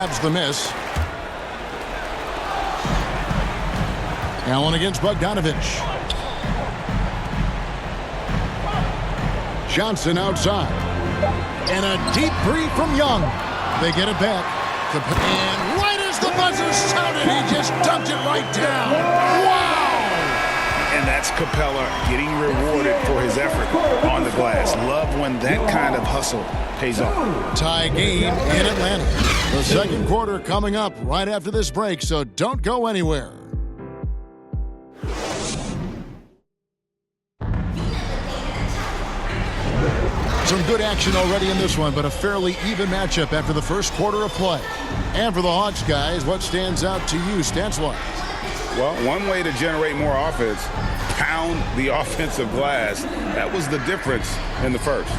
Grabs the miss. Allen against Bogdanovich. Johnson outside. And a deep three from Young. They get it back. And right as the buzzer sounded, he just dumped it right down. Wow! And that's Capella getting rewarded for his effort on the glass. Love when that kind of hustle pays off. Tie game in Atlanta. The second quarter coming up right after this break, so don't go anywhere. Some good action already in this one, but a fairly even matchup after the first quarter of play. And for the Hawks, guys, what stands out to you stats-wise? Well, one way to generate more offense, pound the offensive glass. That was the difference in the first.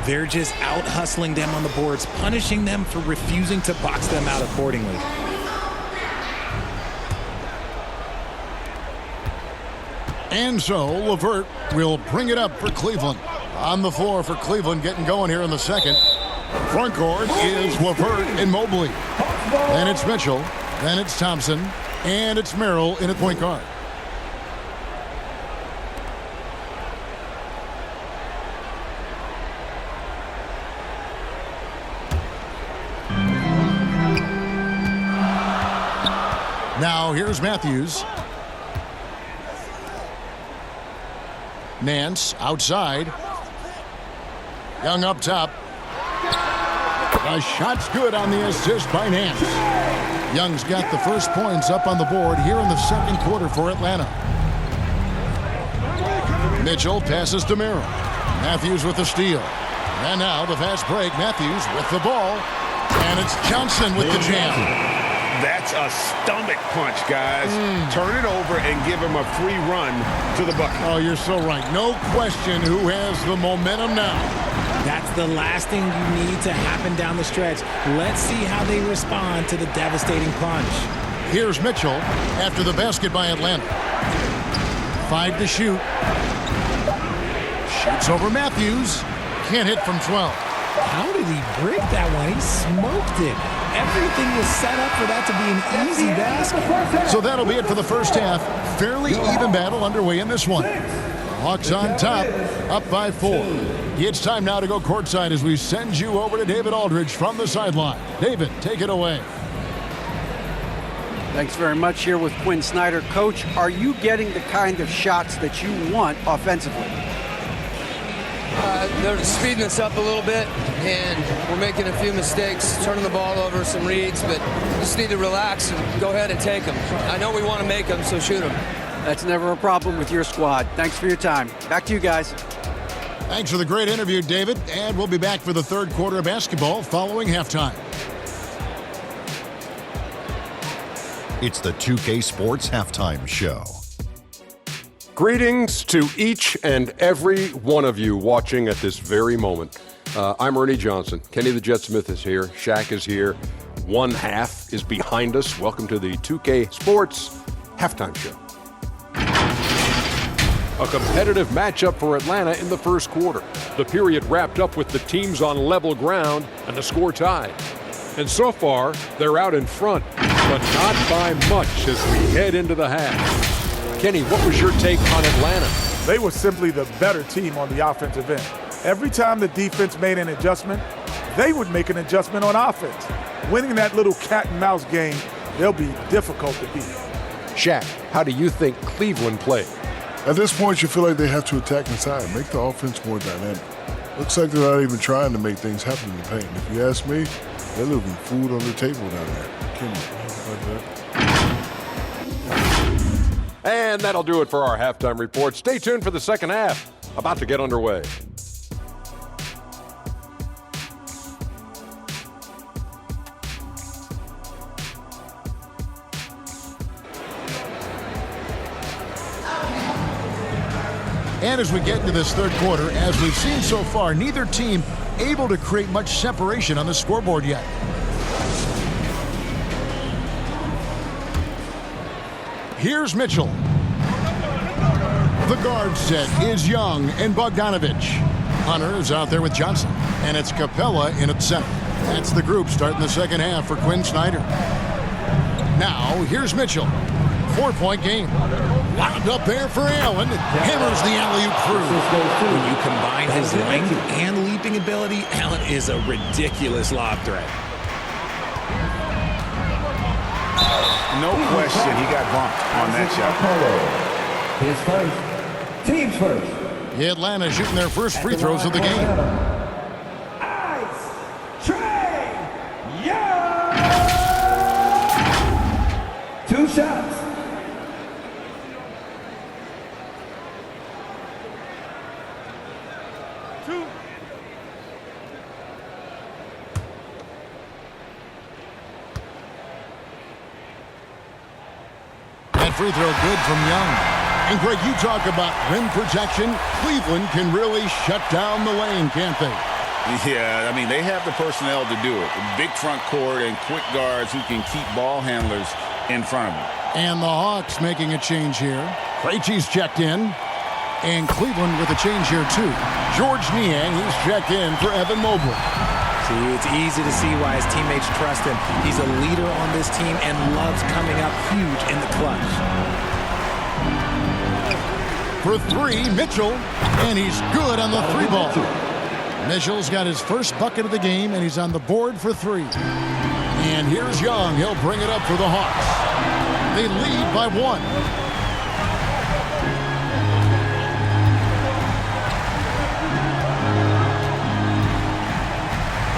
They're just out hustling them on the boards, punishing them for refusing to box them out accordingly. And so LeVert will bring it up for Cleveland. On the floor for Cleveland, getting going here in the second. Front court is LeVert and Mobley. Then it's Mitchell. Then it's Thompson. And it's Merrill in at point guard. Now here's Matthews. Nance outside. Young up top. The shot's good on the assist by Nance. Young's got the first points up on the board here in the second quarter for Atlanta. Mitchell passes to Merrill. Matthews with the steal. And now the fast break. Matthews with the ball. And it's Johnson with the jam. That's a stomach punch, guys. Turn it over and give him a free run to the bucket. Oh, you're so right. No question who has the momentum now. That's the last thing you need to happen down the stretch. Let's see how they respond to the devastating punch. Here's Mitchell after the basket by Atlanta. 5 to shoot. Shoots over Matthews. Can't hit from 12. How did he break that one? He smoked it. Everything was set up for that to be an easy basket. So that'll be it for the first half. Fairly even battle underway in this one. Hawks on top, up by 4. It's time now to go courtside as we send you over to David Aldridge from the sideline. David, take it away. Thanks very much. Here with Quinn Snyder. Coach, are you getting the kind of shots that you want offensively? They're speeding us up a little bit, and we're making a few mistakes, turning the ball over, some reads, but just need to relax and go ahead and take them. I know we want to make them, so shoot them. That's never a problem with your squad. Thanks for your time. Back to you guys. Thanks for the great interview, David, and we'll be back for the third quarter of basketball following halftime. It's the 2K Sports Halftime Show. Greetings to each and every one of you watching at this very moment. I'm Ernie Johnson. Kenny the Jet Smith is here. Shaq is here. One half is behind us. Welcome to the 2K Sports Halftime Show. A competitive matchup for Atlanta in the first quarter. The period wrapped up with the teams on level ground and the score tied. And so far, they're out in front, but not by much as we head into the half. Kenny, what was your take on Atlanta? They were simply the better team on the offensive end. Every time the defense made an adjustment, they would make an adjustment on offense. Winning that little cat and mouse game, they'll be difficult to beat. Shaq, how do you think Cleveland played? At this point, you feel like they have to attack inside, make the offense more dynamic. Looks like they're not even trying to make things happen in the paint. If you ask me, they're leaving food on the table down there. Kenny, how about that? And that'll do it for our halftime report. Stay tuned for the second half, about to get underway. And as we get into this third quarter, as we've seen so far, neither team able to create much separation on the scoreboard yet. Here's Mitchell. The guard set is Young and Bogdanovich. Hunter is out there with Johnson. And it's Capella in at center. That's the group starting the second half for Quinn Snyder. Now, here's Mitchell. 4-point game. Wound up there for Allen. Hammers the alley-oop through. When you combine his length and leaping ability, Allen is a ridiculous lob threat. No question, he got bumped on that shot. His first. Team's first. Atlanta shooting their first free throws of the game. Two shots. That free throw good from Young. And Greg, you talk about rim protection. Cleveland can really shut down the lane, can't they? Yeah, I mean, they have the personnel to do it. Big front court and quick guards who can keep ball handlers in front of them. And the Hawks making a change here. Krejci's checked in. And Cleveland with a change here, too. George Niang, he's checked in for Evan Mobley. See, it's easy to see why his teammates trust him. He's a leader on this team and loves coming up huge in the clutch. For three, Mitchell. And he's good on the three ball. Mitchell's got his first bucket of the game, and he's on the board for three. And here's Young. He'll bring it up for the Hawks. They lead by one.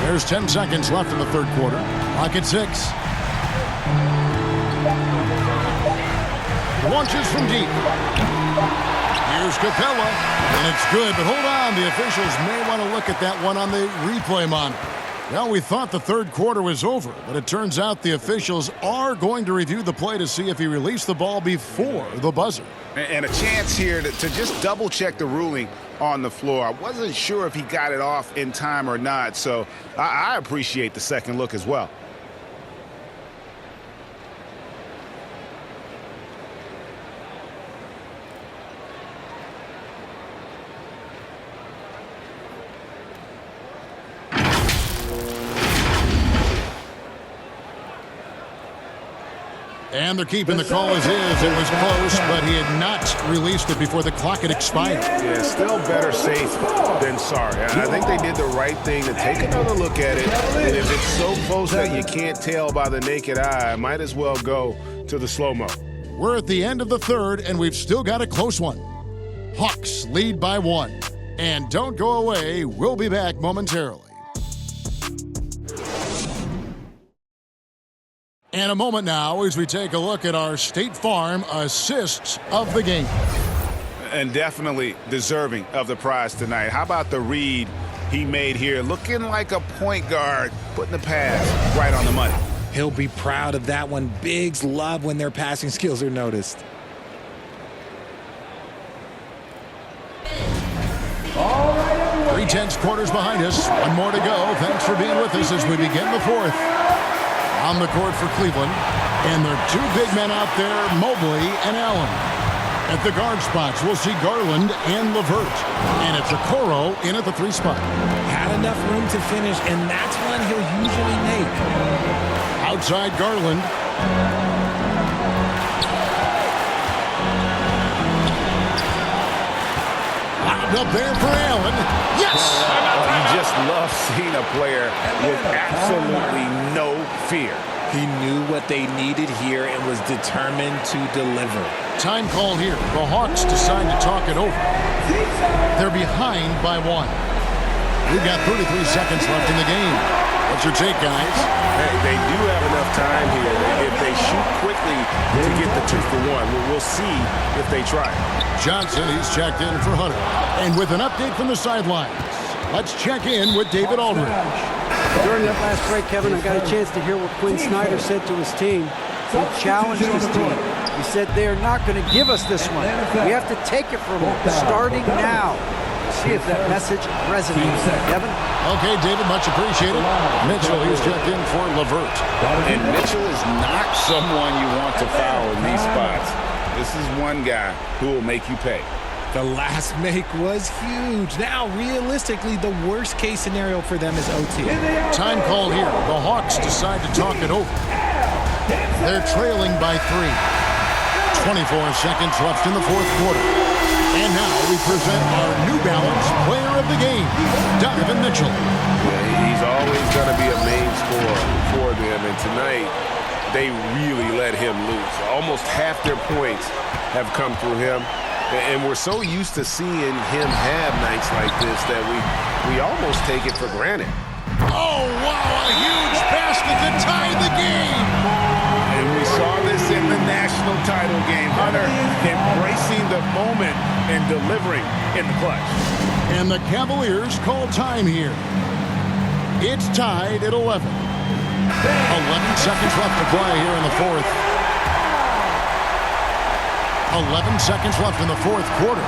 There's 10 seconds left in the third quarter. Clock at 6. Launches from deep. Here's Capella, and it's good, but hold on. The officials may want to look at that one on the replay monitor. Well, we thought the third quarter was over, but it turns out the officials are going to review the play to see if he released the ball before the buzzer. And a chance here to just double-check the ruling on the floor. I wasn't sure if he got it off in time or not, so I appreciate the second look as well. And they're keeping the call as is. It was close, but he had not released it before the clock had expired. Yeah, still better safe than sorry. And I think they did the right thing to take another look at it. And if it's so close that you can't tell by the naked eye, might as well go to the slow-mo. We're at the end of the third, and we've still got a close one. Hawks lead by one. And don't go away. We'll be back momentarily. And a moment now as we take a look at our State Farm assists of the game. And definitely deserving of the prize tonight. How about the read he made here? Looking like a point guard, putting the pass right on the money. He'll be proud of that one. Bigs love when their passing skills are noticed. 3/10 quarters behind us. One more to go. Thanks for being with us as we begin the fourth. On the court for Cleveland. And there are two big men out there, Mobley and Allen. At the guard spots, we'll see Garland and LeVert. And it's Okoro in at the three spot. Had enough room to finish, and that's one he'll usually make. Outside Garland. Wound up there for Allen. Yes! You just love seeing a player with absolutely no fear. He knew what they needed here and was determined to deliver. Time call here. The Hawks decide to talk it over. They're behind by one. We've got 33 seconds left in the game. What's your take, guys? Hey, they do have enough time here. If they shoot quickly to get the 2 for 1, we'll see if they try. Johnson, he's checked in for Hunter. And with an update from the sidelines, let's check in with David Aldridge. During that last break, Kevin, I got a chance to hear what Quinn Snyder said to his team. He challenged his team. He said they're not going to give us this one. We have to take it from them, starting now. See if that message resonates. Kevin? Okay, David, much appreciated. Mitchell, he's checked in for LeVert. And Mitchell is not someone you want to foul in these spots. This is one guy who will make you pay. The last make was huge. Now, realistically, the worst-case scenario for them is OT. Time called here. The Hawks decide to talk it over. They're trailing by 3. 24 seconds left in the fourth quarter. And now we present our New Balance player of the game, Donovan Mitchell. Yeah, he's always going to be a main scorer for them, and tonight they really let him loose. Almost half their points have come through him, and we're so used to seeing him have nights like this that we almost take it for granted. Oh, wow, a huge basket to tie the game. And we saw this in the national title game. Hunter embracing the moment and delivering in the clutch. And the Cavaliers call time here. It's tied at 11. 11 seconds left to play here in the fourth. 11 seconds left in the fourth quarter.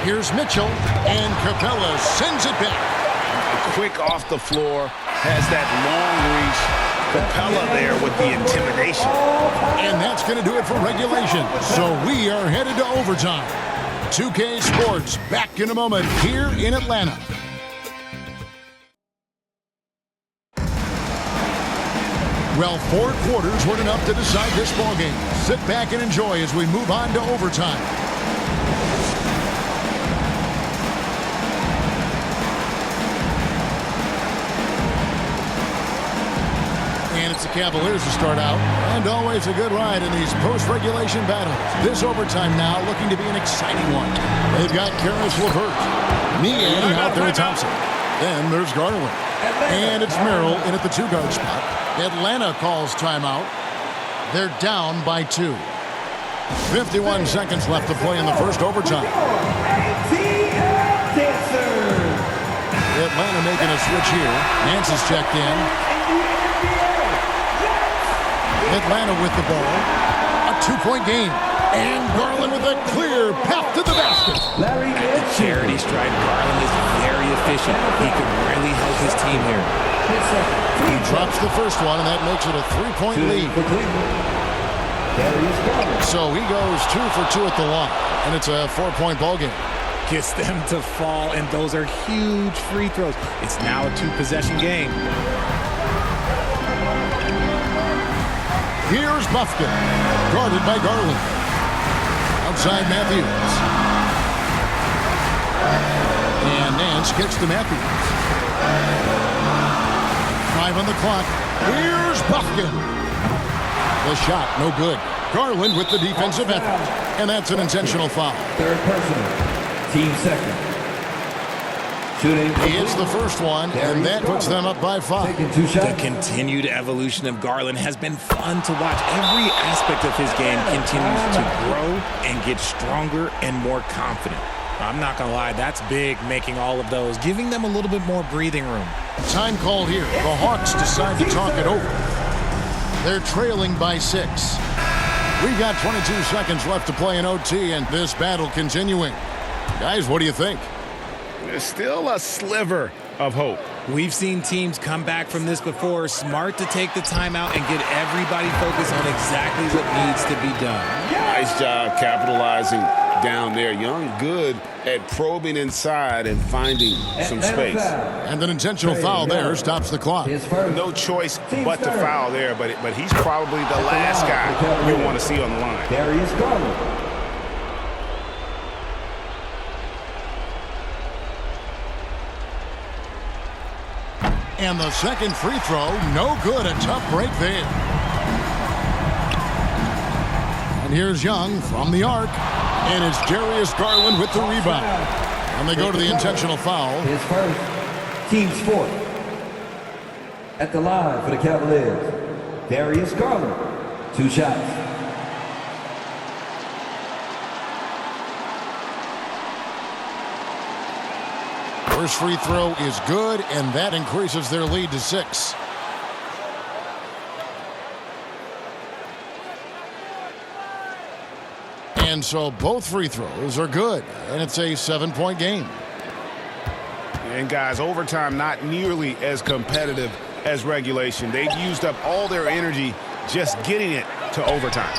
Here's Mitchell, and Capella sends it back. Quick off the floor, has that long reach. Capella there with the intimidation. And that's going to do it for regulation. So we are headed to overtime. 2K Sports back in a moment here in Atlanta. Well, 4 quarters weren't enough to decide this ballgame. Sit back and enjoy as we move on to overtime. And it's the Cavaliers to start out. And always a good ride in these post-regulation battles. This overtime now looking to be an exciting one. They've got Karis LeVert. Niang out there at Thompson. Then there's Garland. And it's Merrill in at the 2-guard spot. Atlanta calls timeout. They're down by 2. 51 seconds left to play in the first overtime. Atlanta making a switch here. Nance is checked in. Atlanta with the ball. A 2-point game. And Garland with a clear path to the basket. At the charity stripe, Garland is very efficient. He can really help his team here. He drops the first one, and that makes it a 3-point lead. So he goes 2 for 2 at the line, and it's a 4-point ball game. Gets them to fall, and those are huge free throws. It's now a 2-possession game. Here's Buffkin, guarded by Garland. Outside Matthews. And Nance kicks to Matthews. 5 on the clock. Here's Buffkin. The shot, no good. Garland with the defensive effort. And that's an intentional foul. Third personal. Team second. Shooting. He hits the first one, and that puts them up by 5. The continued evolution of Garland has been fun to watch. Every aspect of his game continues to grow and get stronger and more confident. I'm not going to lie, that's big, making all of those, giving them a little bit more breathing room. Time called here. The Hawks decide to talk it over. They're trailing by 6. We've got 22 seconds left to play in OT, and this battle continuing. Guys, what do you think? There's still a sliver of hope. We've seen teams come back from this before. Smart to take the timeout and get everybody focused on exactly what needs to be done. Nice job capitalizing down there. Young good at probing inside and finding some space. And an intentional foul there stops the clock. No choice but to foul there, but he's probably the last guy you want to see on the line. Darius Garland. And the second free throw, no good. A tough break there. And here's Young from the arc. And it's Darius Garland with the rebound. And they go to the intentional foul. His first, team's fourth. At the line for the Cavaliers, Darius Garland. 2 shots. First free throw is good, and that increases their lead to 6. And so both free throws are good, and it's a 7-point game. And guys, overtime not nearly as competitive as regulation. They've used up all their energy just getting it to overtime.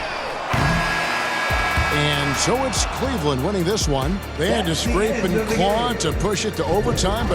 And so it's Cleveland winning this one. They had to scrape and claw to push it to overtime, but